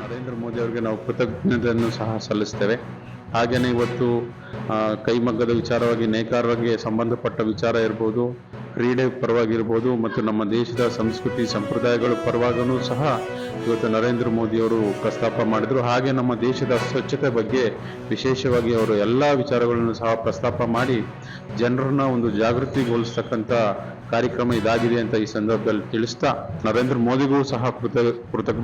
ನರೇಂದ್ರ ಮೋದಿ ಅವರಿಗೆ ನಾವು ಕೃತಜ್ಞತೆಯನ್ನು ಸಹ ಸಲ್ಲಿಸ್ತೇವೆ. ಹಾಗೆಯೇ ಇವತ್ತು ಕೈಮಗ್ಗದ ವಿಚಾರವಾಗಿ ನೇಕಾರರಿಗೆ ಸಂಬಂಧಪಟ್ಟ ವಿಚಾರ ಇರ್ಬೋದು, ಕ್ರೀಡೆ ಪರವಾಗಿರ್ಬೋದು ಮತ್ತು ನಮ್ಮ ದೇಶದ ಸಂಸ್ಕೃತಿ ಸಂಪ್ರದಾಯಗಳ ಪರವಾಗೂ ಸಹ ಇವತ್ತು ನರೇಂದ್ರ ಮೋದಿ ಅವರು ಪ್ರಸ್ತಾಪ ಮಾಡಿದರು. ಹಾಗೆ ನಮ್ಮ ದೇಶದ ಸ್ವಚ್ಛತೆ ಬಗ್ಗೆ ವಿಶೇಷವಾಗಿ ಅವರು ಎಲ್ಲ ವಿಚಾರಗಳನ್ನು ಸಹ ಪ್ರಸ್ತಾಪ ಮಾಡಿ ಜನರನ್ನ ಒಂದು ಜಾಗೃತಿಗೊಳಿಸ್ತಕ್ಕಂಥ ಕಾರ್ಯಕ್ರಮ ಇದಾಗಿದೆ ಅಂತ ಈ ಸಂದರ್ಭದಲ್ಲಿ ತಿಳಿಸ್ತಾ, ನರೇಂದ್ರ ಮೋದಿಗೂ ಸಹ ಕೃತಜ್ಞತೆ